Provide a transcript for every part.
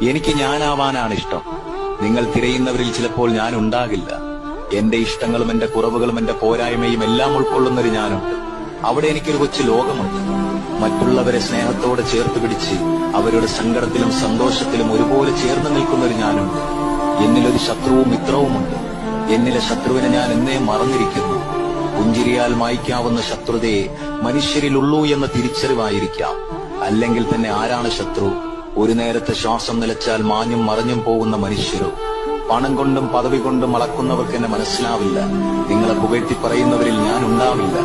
എനിക്ക് ഞാനാവാനാണ് ഇഷ്ടം. നിങ്ങൾ തിരയുന്നവരിൽ ചിലപ്പോൾ ഞാൻ ഉണ്ടാകില്ല. എന്റെ ഇഷ്ടങ്ങളും എന്റെ കുറവുകളും എന്റെ പോരായ്മയും എല്ലാം ഉൾക്കൊള്ളുന്നൊരു ഞാനുണ്ട്. അവിടെ എനിക്കൊരു കൊച്ചു ലോകമുണ്ട്. മറ്റുള്ളവരെ സ്നേഹത്തോടെ ചേർത്ത് പിടിച്ച് അവരുടെ സങ്കടത്തിലും സന്തോഷത്തിലും ഒരുപോലെ ചേർന്ന് നിൽക്കുന്നൊരു ഞാനുണ്ട്. എന്നിലൊരു ശത്രുവും മിത്രവുമുണ്ട്. എന്നിലെ ശത്രുവിനെ ഞാൻ എന്നേ മറന്നിരിക്കുന്നു. പുഞ്ചിരിയാൽ മായ്ക്കാവുന്ന ശത്രുതയെ മനുഷ്യരിലുള്ളൂ എന്ന തിരിച്ചറിവായിരിക്കാം. അല്ലെങ്കിൽ തന്നെ ആരാണ് ശത്രു? ഒരു നേരത്തെ ശ്വാസം നിലച്ചാൽ മാഞ്ഞും മറഞ്ഞും പോകുന്ന മനുഷ്യരോ? പണം കൊണ്ടും പദവി കൊണ്ടും അളക്കുന്നവർക്ക് എന്നെ മനസ്സിലാവില്ല. നിങ്ങളെ പുകഴ്ത്തി പറയുന്നവരിൽ ഞാൻ ഉണ്ടാവില്ല.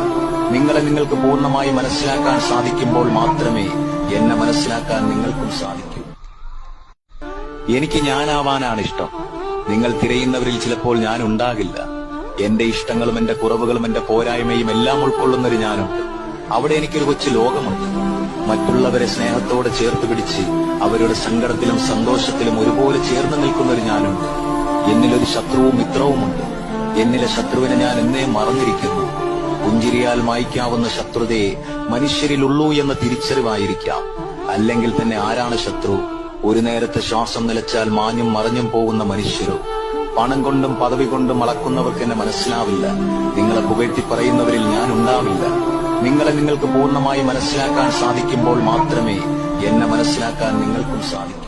നിങ്ങളെ നിങ്ങൾക്ക് പൂർണ്ണമായി മനസ്സിലാക്കാൻ സാധിക്കുമ്പോൾ മാത്രമേ എന്നെ മനസ്സിലാക്കാൻ നിങ്ങൾക്കും സാധിക്കൂ. എനിക്ക് ഞാനാവാനാണ് ഇഷ്ടം. നിങ്ങൾ തിരയുന്നവരിൽ ചിലപ്പോൾ ഞാൻ ഉണ്ടാകില്ല. എന്റെ ഇഷ്ടങ്ങളും എന്റെ കുറവുകളും എന്റെ പോരായ്മയും എല്ലാം ഉൾക്കൊള്ളുന്നൊരു ഞാനുണ്ട്. അവിടെ എനിക്കൊരു കൊച്ചു ലോകമുണ്ട്. മറ്റുള്ളവരെ സ്നേഹത്തോടെ ചേർത്ത് പിടിച്ച് അവരുടെ സങ്കടത്തിലും സന്തോഷത്തിലും ഒരുപോലെ ചേർന്ന് നിൽക്കുന്നൊരു ഞാനുണ്ട്. എന്നിലൊരു ശത്രുവും മിത്രവുമുണ്ട്. എന്നിലെ ശത്രുവിനെ ഞാൻ എന്നേ മറന്നിരിക്കുന്നു. പുഞ്ചിരിയാൽ മായ്ക്കാവുന്ന ശത്രുതയെ മനുഷ്യരിലുള്ളൂ എന്ന തിരിച്ചറിവായിരിക്കാം. അല്ലെങ്കിൽ തന്നെ ആരാണ് ശത്രു? ഒരു നേരത്തെ ശ്വാസം നിലച്ചാൽ മാഞ്ഞും മറഞ്ഞും പോകുന്ന മനുഷ്യരോ? പണം കൊണ്ടും പദവി കൊണ്ടും അളക്കുന്നവർക്ക് എന്നെ മനസ്സിലാവില്ല. നിങ്ങളെ പുകഴ്ത്തി പറയുന്നവരിൽ ഞാൻ ഉണ്ടാവില്ല. നിങ്ങളെ നിങ്ങൾക്ക് പൂർണ്ണമായി മനസ്സിലാക്കാൻ സാധിക്കുമ്പോൾ മാത്രമേ എന്നെ മനസ്സിലാക്കാൻ നിങ്ങൾക്കും സാധിക്കൂ.